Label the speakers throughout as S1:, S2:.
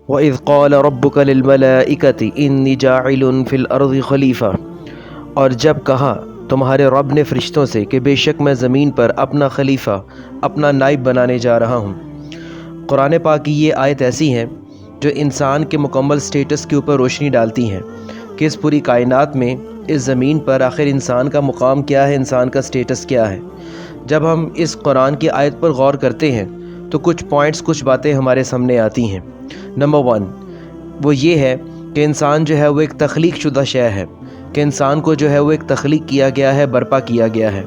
S1: وَإِذْ قَالَ رَبُّكَ لِلْمَلَائِكَةِ إِنِّي جَاعِلٌ فِي الْأَرْضِ خَلِيفَةً، اور جب کہا تمہارے رب نے فرشتوں سے کہ بے شک میں زمین پر اپنا خلیفہ، اپنا نائب بنانے جا رہا ہوں۔ قرآن پاک کی یہ آیت ایسی ہے جو انسان کے مکمل سٹیٹس کے اوپر روشنی ڈالتی ہیں کہ اس پوری کائنات میں، اس زمین پر آخر انسان کا مقام کیا ہے، انسان کا سٹیٹس کیا ہے۔ جب ہم اس قرآن کی آیت پر غور کرتے ہیں تو کچھ پوائنٹس، کچھ باتیں ہمارے سامنے آتی ہیں۔ نمبر 1 وہ یہ ہے کہ انسان جو ہے وہ ایک تخلیق شدہ شے ہے، کہ انسان کو جو ہے وہ ایک تخلیق کیا گیا ہے، برپا کیا گیا ہے۔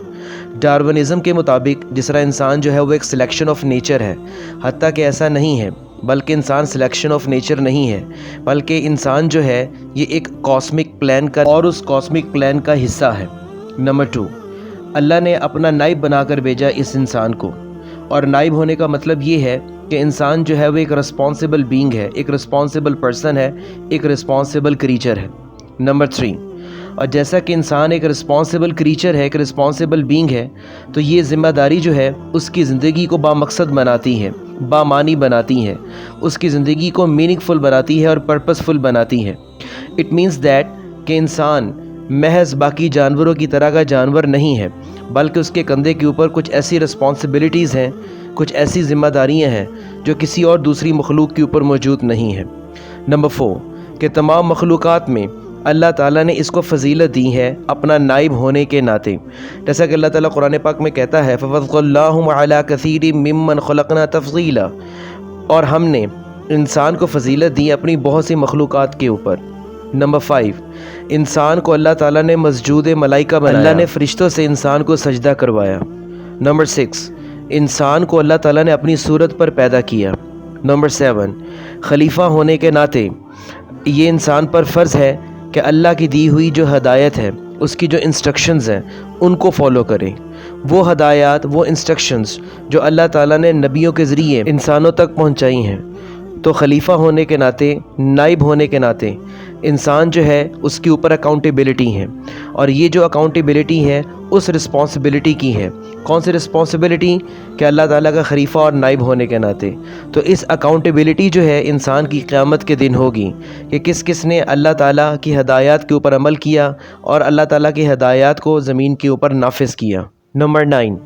S1: ڈارونزم کے مطابق جس طرح انسان جو ہے وہ ایک سلیکشن آف نیچر ہے، حتیٰ کہ ایسا نہیں ہے، بلکہ انسان سلیکشن آف نیچر نہیں ہے، بلکہ انسان جو ہے یہ ایک کاسمک پلان کا اور اس کاسمک پلان کا حصہ ہے۔ نمبر 2 اللہ نے اپنا نائب بنا کر بھیجا اس انسان کو، اور نائب ہونے کا مطلب یہ ہے کہ انسان جو ہے وہ ایک رسپانسیبل بینگ ہے، ایک رسپانسیبل پرسن ہے، ایک رسپانسیبل کریچر ہے۔ نمبر 3 اور جیسا کہ انسان ایک رسپانسیبل کریچر ہے، ایک رسپانسیبل بینگ ہے، تو یہ ذمہ داری جو ہے اس کی زندگی کو بامقصد بناتی ہے، بامعنی بناتی ہے، اس کی زندگی کو میننگ فل بناتی ہے اور پرپس فل بناتی ہے۔ اٹ مینس دیٹ کہ انسان محض باقی جانوروں کی طرح کا جانور نہیں ہے، بلکہ اس کے کندھے کے اوپر کچھ ایسی رسپانسبلٹیز ہیں، کچھ ایسی ذمہ داریاں ہیں جو کسی اور دوسری مخلوق کے اوپر موجود نہیں ہیں۔ نمبر 4 کہ تمام مخلوقات میں اللہ تعالیٰ نے اس کو فضیلت دی ہے اپنا نائب ہونے کے ناطے، جیسا کہ اللہ تعالیٰ قرآن پاک میں کہتا ہے فَفَضَّلَ اللَّهُ عَلَىٰ كَثِيرٍ مِّمَّنْ خَلَقْنَا تَفْضِيلًا، اور ہم نے انسان کو فضیلت دی اپنی بہت سی مخلوقات کے اوپر۔ نمبر 5 انسان کو اللہ تعالیٰ نے مسجود ملائکہ بنایا، اللہ نے فرشتوں سے انسان کو سجدہ کروایا۔ نمبر 6 انسان کو اللہ تعالیٰ نے اپنی صورت پر پیدا کیا۔ نمبر 7 خلیفہ ہونے کے ناطے یہ انسان پر فرض ہے کہ اللہ کی دی ہوئی جو ہدایت ہے، اس کی جو انسٹرکشنز ہیں ان کو فالو کریں۔ وہ ہدایات، وہ انسٹرکشنز جو اللہ تعالیٰ نے نبیوں کے ذریعے انسانوں تک پہنچائی ہیں، تو خلیفہ ہونے کے ناطے، نائب ہونے کے ناطے انسان جو ہے اس کے اوپر اکاؤنٹیبلٹی ہے، اور یہ جو اکاؤنٹیبلٹی ہے اس رسپانسبلٹی کی ہے۔ کون سی رسپانسبلٹی؟ کہ اللہ تعالیٰ کا خلیفہ اور نائب ہونے کے ناطے۔ تو اس اکاؤنٹیبلٹی جو ہے انسان کی قیامت کے دن ہوگی کہ کس کس نے اللہ تعالیٰ کی ہدایات کے اوپر عمل کیا اور اللہ تعالیٰ کی ہدایات کو زمین کے اوپر نافذ کیا۔ نمبر 9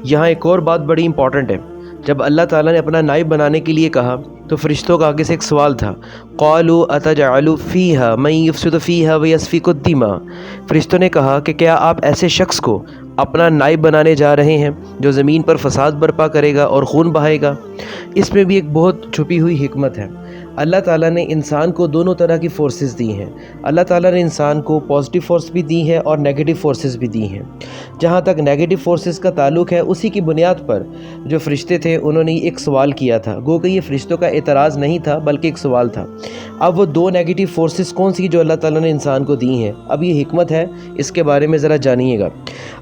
S1: یہاں ایک اور بات بڑی امپورٹنٹ ہے۔ جب اللہ تعالیٰ نے اپنا نائب بنانے کے لیے کہا تو فرشتوں کا آگے سے ایک سوال تھا، قَالُوا أَتَجْعَلُ فِيهَا مَن يُفْسِدُ فِيهَا وَيَسْفِكُ الدِّمَاءَ، فرشتوں نے کہا کہ کیا آپ ایسے شخص کو اپنا نائب بنانے جا رہے ہیں جو زمین پر فساد برپا کرے گا اور خون بہائے گا؟ اس میں بھی ایک بہت چھپی ہوئی حکمت ہے۔ اللہ تعالیٰ نے انسان کو دونوں طرح کی فورسز دی ہیں۔ اللہ تعالیٰ نے انسان کو پازیٹیو فورس بھی دی ہے اور نیگیٹو فورسز بھی دی ہیں۔ جہاں تک نیگیٹو فورسز کا تعلق ہے، اسی کی بنیاد پر جو فرشتے تھے انہوں نے ایک سوال کیا تھا، گو کہ یہ فرشتوں کا اعتراض نہیں تھا بلکہ ایک سوال تھا۔ اب وہ دو نیگیٹو فورسز کون سی جو اللہ تعالیٰ نے انسان کو دی ہیں، اب یہ حکمت ہے، اس کے بارے میں ذرا جانیے گا۔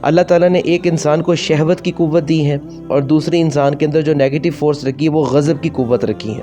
S1: اللہ تعالیٰ نے ایک انسان کو شہوت کی قوت دی ہے، اور دوسری انسان کے اندر جو نیگیٹو فورس رکھی ہے وہ غضب کی قوت رکھی ہے۔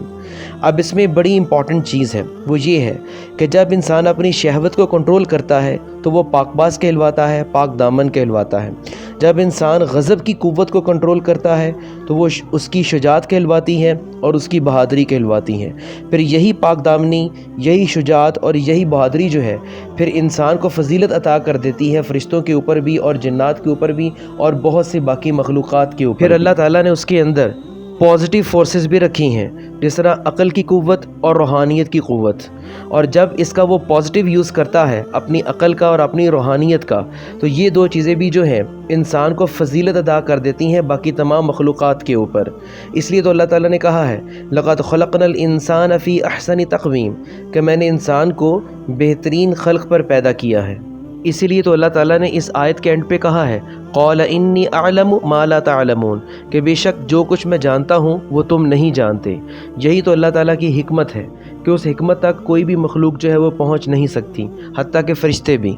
S1: اب اس میں بڑی امپورٹنٹ چیز ہے، وہ یہ ہے کہ جب انسان اپنی شہوت کو کنٹرول کرتا ہے تو وہ پاک باز کہلواتا ہے، پاک دامن کہلواتا ہے۔ جب انسان غضب کی قوت کو کنٹرول کرتا ہے تو وہ اس کی شجاعت کہلواتی ہے اور اس کی بہادری کہلواتی ہے۔ پھر یہی پاک دامنی، یہی شجاعت اور یہی بہادری جو ہے پھر انسان کو فضیلت عطا کر دیتی ہے فرشتوں کے اوپر بھی اور جنات کے اوپر بھی اور بہت سی باقی مخلوقات کے اوپر۔ پھر اللہ تعالیٰ نے اس کے اندر پازیٹیو فورسز بھی رکھی ہیں، جس طرح عقل کی قوت اور روحانیت کی قوت، اور جب اس کا وہ پازیٹیو یوز کرتا ہے اپنی عقل کا اور اپنی روحانیت کا، تو یہ دو چیزیں بھی جو ہیں انسان کو فضیلت ادا کر دیتی ہیں باقی تمام مخلوقات کے اوپر۔ اس لیے تو اللہ تعالیٰ نے کہا ہے لَقَدْ خَلَقْنَا الْإِنسَانَ فِي أَحْسَنِ تَقْوِيمٍ، کہ میں نے انسان کو بہترین خلق پر پیدا کیا ہے۔ اسی لیے تو اللہ تعالیٰ نے اس آیت کے اینڈ پہ کہا ہے قَالَ إِنِّي أَعْلَمُ مَا لَا تَعْلَمُونَ، کہ بے شک جو کچھ میں جانتا ہوں وہ تم نہیں جانتے۔ یہی تو اللہ تعالیٰ کی حکمت ہے کہ اس حکمت تک کوئی بھی مخلوق جو ہے وہ پہنچ نہیں سکتی، حتیٰ کہ فرشتے بھی۔